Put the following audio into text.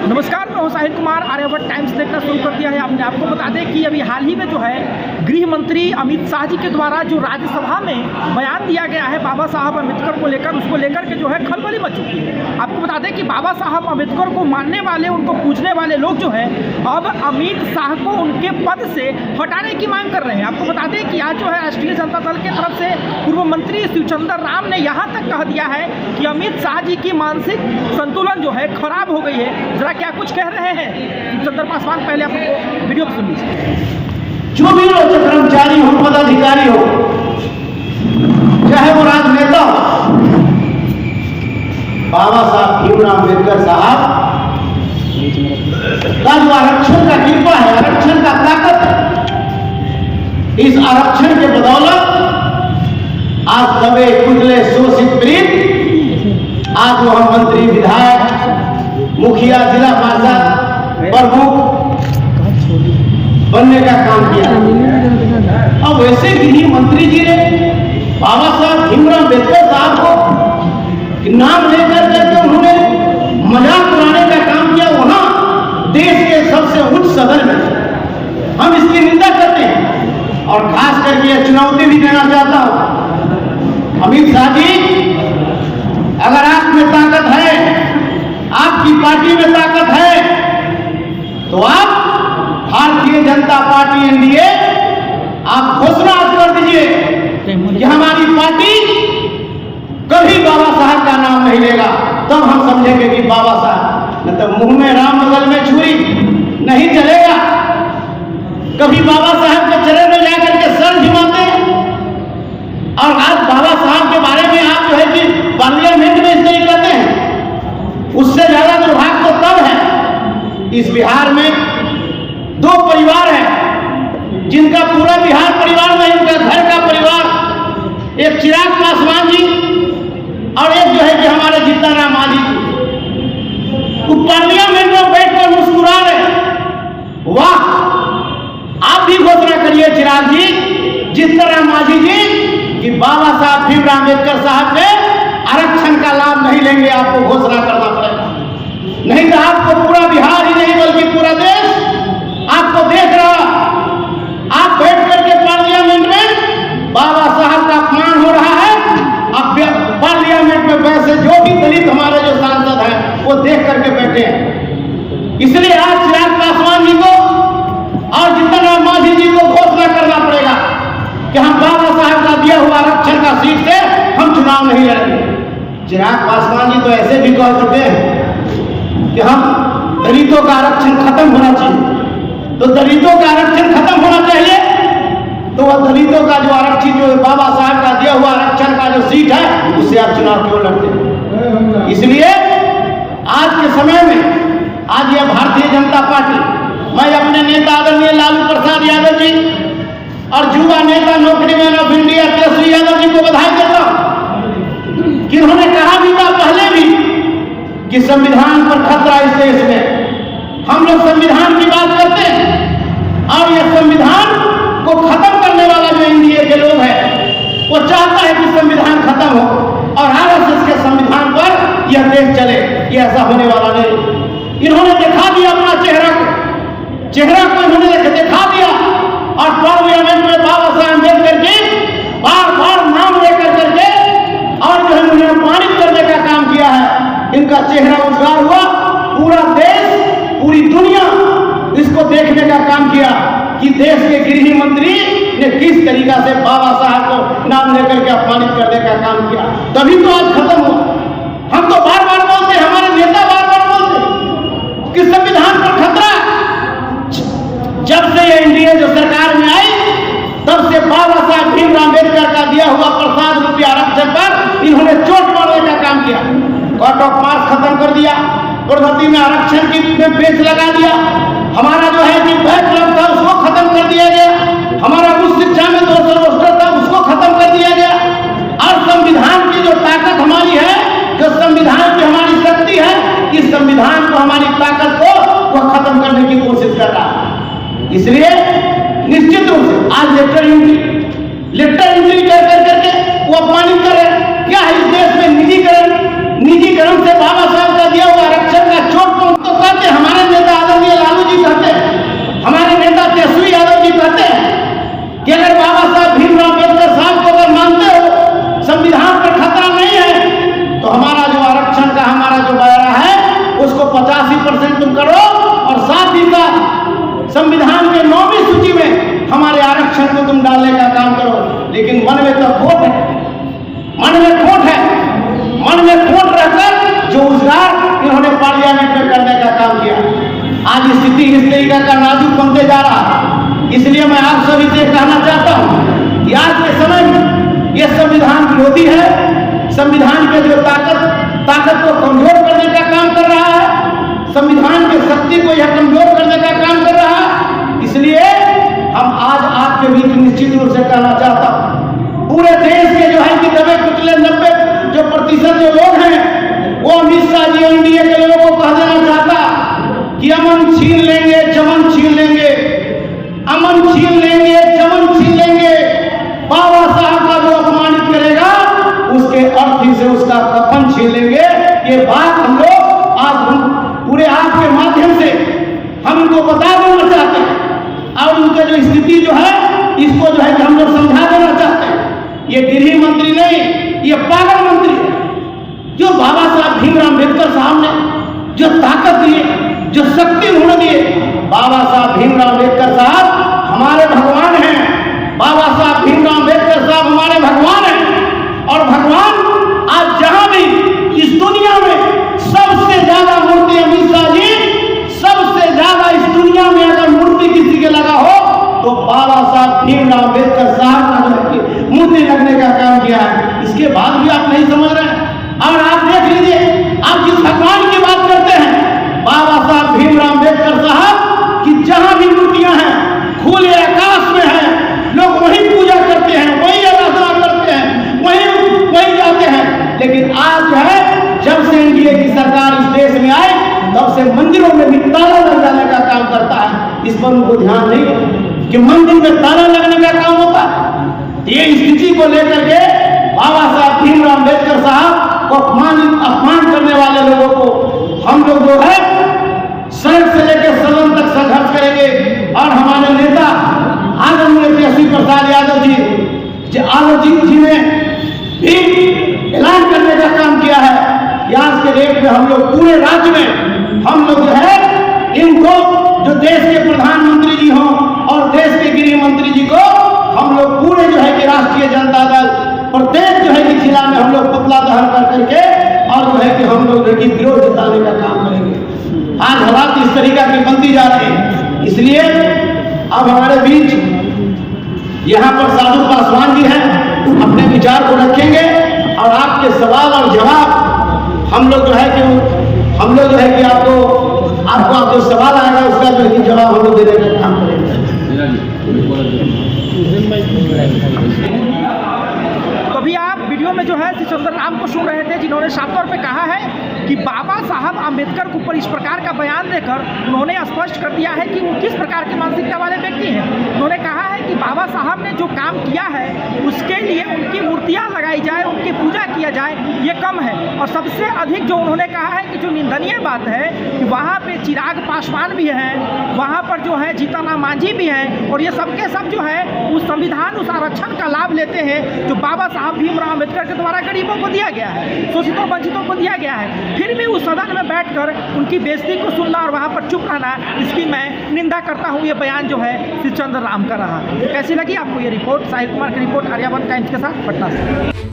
नमस्कार, मैं हूं साहिल कुमार। आर्यभट्ट टाइम्स देखना शुरू कर दिया है आपने। आपको बता दें कि अभी हाल ही में जो है गृह मंत्री अमित शाह जी के द्वारा जो राज्यसभा में बयान दिया गया है बाबा साहब अम्बेडकर को लेकर, उसको लेकर के जो है खलबली मच चुकी है। आपको बता दें कि बाबा साहब अम्बेडकर को मानने वाले, उनको पूजने वाले लोग जो है अब अमित शाह को उनके पद से हटाने की मांग कर रहे हैं। आपको बता दें कि आज जो है राष्ट्रीय जनता दल की तरफ से पूर्व मंत्री शिवचंद्र राम ने यहाँ तक कह दिया है कि अमित शाह जी की मानसिक संतुलन जो है खराब हो गई है। जरा क्या कुछ कह रहे हैं शिवचंद्र पासवान, पहले आपको वीडियो में सुन लीजिए। जो भी लोग कर्मचारी हो, पदाधिकारी हो, चाहे वो राजनेता हो, बाबा साहब भीमराव अम्बेडकर साहब का जो आरक्षण का कृपा है, आरक्षण का ताकत है, इस आरक्षण के बदौलत आज दबे कुचले शोषित पीड़ित आज वह मंत्री, विधायक, मुखिया, जिला पार्षद, प्रमुख बनने का काम किया। अब वैसे गृह मंत्री जी ने बाबा साहब भीमराव अम्बेडकर साहब को नाम लेकर के उन्होंने मजाक उड़ाने का काम किया वहां देश के सबसे उच्च सदन में। हम इसकी निंदा करते हैं और खास करके यह चुनौती भी देना चाहता हूं, अमित शाह जी, अगर आप में ताकत है, आपकी पार्टी में ताकत है, तो आप भारतीय जनता पार्टी एनडीए आप घोषणा कर दीजिए कि हमारी पार्टी कभी बाबा साहब का नाम नहीं लेगा। तब हम समझेंगे कि बाबा साहब, मतलब मुंह में राम बगल में छुरी नहीं चलेगा। कभी बाबा साहब के चरण में जाकर के सर झुकाते हैं और आज बाबा साहब के बारे में आप जो है कि पार्लियामेंट में इसलिए कहते हैं। उससे ज्यादा दुर्भाग्य तो तब है, इस बिहार में दो परिवार हैं जिनका पूरा बिहार परिवार नहीं, उनका घर का परिवार, एक चिराग पासवान जी और एक जो है कि हमारे जीतनराम मांझी जी, वो पार्लियामेंट में बैठकर मुस्कुरा रहे। वाह, आप भी घोषणा करिए चिराग जी, जीतनराम मांझी जी, कि बाबा साहब भीमराव अम्बेडकर साहब के आरक्षण का लाभ नहीं लेंगे। आपको घोषणा करना पड़ेगा, नहीं तो आपको पूरा बिहार ही नहीं बल्कि पूरा देश आपको देख रहा। आप बैठ करके पार्लियामेंट में बाबा साहब का अपमान हो रहा है। अब पार्लियामेंट में वैसे जो भी दलित हमारे जो सांसद हैं वो देख करके बैठे हैं। इसलिए आज चिराग पासवान जी को और जीतनराम मांझी जी को घोषणा करना पड़ेगा कि हम बाबा साहब का दिया हुआ आरक्षण का सीट से हम चुनाव नहीं लड़ेंगे। चिराग पासवान जी तो ऐसे भी कह चुके हैं कि हम दलितों का आरक्षण खत्म होना चाहिए। तो दलितों का आरक्षण खत्म होना चाहिए तो वह दलितों का जो आरक्षित, जो बाबा साहब का दिया हुआ आरक्षण का जो सीट है, उससे आप चुनाव क्यों लड़ते हैं? इसलिए आज के समय में आज यह भारतीय जनता पार्टी, मैं अपने नेता आदरणीय लालू प्रसाद यादव जी और युवा नेता नौकरीमैन ऑफ इंडिया तेजस्वी यादव जी को बधाई देता हूं कि उन्होंने कहा भी था पहले भी कि संविधान पर खतरा इस देश में। हम लोग संविधान की बात करते हैं और यह संविधान को खत्म करने वाला जो एनडीए के लोग हैं वो चाहता है कि संविधान खत्म हो और आरएसएस के संविधान पर यह देश चले। यह ऐसा होने वाला नहीं। इन्होंने दिखा दिया अपना चेहरा को इन्होंने दिखा दिया और पार्लियामेंट में बाबा साहब अम्बेडकर के बार बार नाम लेकर करके और जो है उन्हें अपमानित करने का काम किया है। इनका चेहरा उजागर हुआ, पूरा देश, पूरी दुनिया इसको देखने का काम किया कि देश के गृह मंत्री ने किस तरीका से बाबा साहब को नाम लेकर के अपमानित करने का काम किया। तभी तो आज खत्म हुआ। हम तो बार बार बोलते हैं, हमारे नेता बार बार बोलते कि संविधान पर खतरा। जब से ये एनडीए जो सरकार में आई तब से बाबा साहब भीमराव अम्बेडकर का दिया हुआ प्रसाद रूपी आरक्षण पर इन्होंने चोट मारने का काम किया। कोर्ट ऑफ मार्क्स खत्म कर दिया, प्रोन्नति में आरक्षण की पेच लगा दिया, हमारा जो है कि बैकलॉग था उसको खत्म कर दिया गया, हमारा उच्च शिक्षा में 200 रोस्टर था उसको खत्म कर दिया गया। और संविधान की जो ताकत हमारी है, जो संविधान की हमारी शक्ति है, इस संविधान को, हमारी ताकत को वह खत्म करने की कोशिश कर रहा है। इसलिए निश्चित रूप से आज लेटर एंट्री कर करके वो अपमानित कर रहे। क्या है इस देश में निजीकरण से बाबा साहब का दिया हुआ आरक्षण का चोट तो कहते हैं 85% तुम करो और साथ ही साथ संविधान के 9वीं सूची में हमारे आरक्षण को तुम डालने का काम करो। लेकिन मन में तो खोट है, मन में खोट है, मन में खोट रहकर जो उजगार इन्होंने पार्लियामेंट में करने का काम किया, आज स्थिति इस तरीका का नाजुक बनते जा रहा। इसलिए मैं आप सभी से कहना चाहता हूं कि आज के समय में यह संविधान विरोधी है, संविधान के जो ताकत को कमजोर करने का काम कर रहा है, संविधान के शक्ति को यह कमजोर करने का काम कर रहा है। इसलिए हम आज आपके बीच निश्चित रूप से कहना चाहता हूं, पूरे देश के जो है कि दबे कुचले 90% जो लोग हैं वो अमित शाह जी एनडीए के लोगों को कह देना चाहता कि अमन छीन लेंगे, चमन छीन लेंगे, अमन छीन लेंगे, चमन छीन लेंगे। बाबा साहब का जो अपमानित करेगा उसके अर्थी से उसका कफन छीन लेंगे। ये बात हम लोग आज पूरे आपके माध्यम से हम उनको बता देना चाहते हैं और उनका जो स्थिति जो है इसको जो है कि हम लोग समझा देना चाहते हैं। ये गृह मंत्री नहीं, ये पागल मंत्री है। जो बाबा साहब भीमराव अम्बेडकर साहब ने जो ताकत दी, जो शक्ति उन्होंने दी, बाबा साहब भीमराव अम्बेडकर साहब हमारे भगवान हैं। बाबा साहब भीमराव अम्बेडकर साहब हमारे भगवान हैं और भगवान आज जहां भी इस दुनिया में सबसे ज्यादा मूर्ति अमित शाह जी, सबसे ज्यादा इस दुनिया में अगर मूर्ति किसी के लगा हो तो बाबा साहब भीमराव अम्बेडकर साहब का मूर्ति लगने का काम किया है। इसके बाद भी आप नहीं समझ रहे हैं। और आप देख लीजिए, आप जिस भगवान की बात करते हैं बाबा साहब भीमराव अम्बेडकर साहब की जहां भी मूर्तियां हैं खुले आकाश में है, लोग वहीं पूजा करते हैं, वहीं आराधना करते हैं, वहीं जाते हैं। लेकिन आज जो है जब से एनडीए की सरकार इस देश में आई तब से मंदिरों में भी ताला लग जाने का काम करता है। इस पर उनको ध्यान नहीं है कि मंदिर में ताला लगने का काम होता है। ये स्थिति को लेकर के बाबा साहब भीमराव अम्बेडकर साहब को अपमान करने वाले लोगों को हम लोग जो है सड़क से लेकर सदन तक संघर्ष करेंगे। और हमारे नेता आदरणीय तेजस्वी प्रसाद यादव जी ने भी ऐलान करने का काम किया है कि आज के डेट में हम लोग पूरे राज्य में हम लोग जो है इनको जो देश के प्रधानमंत्री जी हों और देश के गृह मंत्री जी को हम लोग पूरे जो है कि राष्ट्रीय जनता दल प्रत्येक जो है कि जिला में हम लोग पुतला दहन कर करके और जो है कि हम लोग जो है कि विरोध जताने का काम करेंगे। आज हालात इस तरीका की बनती जा रही है। इसलिए अब हमारे बीच यहाँ पर साधु पासवान जी हैं, अपने विचार को रखेंगे और आपके सवाल और जवाब हम लोग जो है कि आपको जो सवाल आएगा उसका जो है कि जवाब हम लोग देने का काम करेंगे। तो अभी आप वीडियो में जो है श्री चंद्रराम को सुन रहे थे, जिन्होंने साफ तौर पे कहा है कि बाबा साहब आम्बेडकर के ऊपर इस प्रकार का बयान देकर उन्होंने स्पष्ट कर दिया है कि वो किस प्रकार की मानसिकता वाले व्यक्ति हैं। उन्होंने कहा है कि बाबा साहब ने जो काम किया है उसके लिए उनकी मूर्तियाँ लगाई जाए, उनकी पूजा किया जाए, ये कम है। और सबसे अधिक जो उन्होंने कहा है कि जो निंदनीय बात है कि वहाँ पे चिराग पासवान भी हैं, वहाँ पर जो है जीतन राम मांझी भी हैं और ये सबके सब जो है उस संविधान, उस आरक्षण का लाभ लेते हैं जो बाबा साहब भीमराव अम्बेडकर के द्वारा गरीबों को दिया गया है, शोषितों वंचितों को दिया गया है। फिर भी उस सदन में बैठकर उनकी बेइज्जती को सुनना और वहाँ पर चुप रहना, इसकी मैं निंदा करता हूँ। ये बयान जो है श्री चंद्रराम का रहा। कैसी लगी आपको ये रिपोर्ट? साहिल कुमार की रिपोर्ट, आर्यावर्त टाइम्स के साथ पटना से।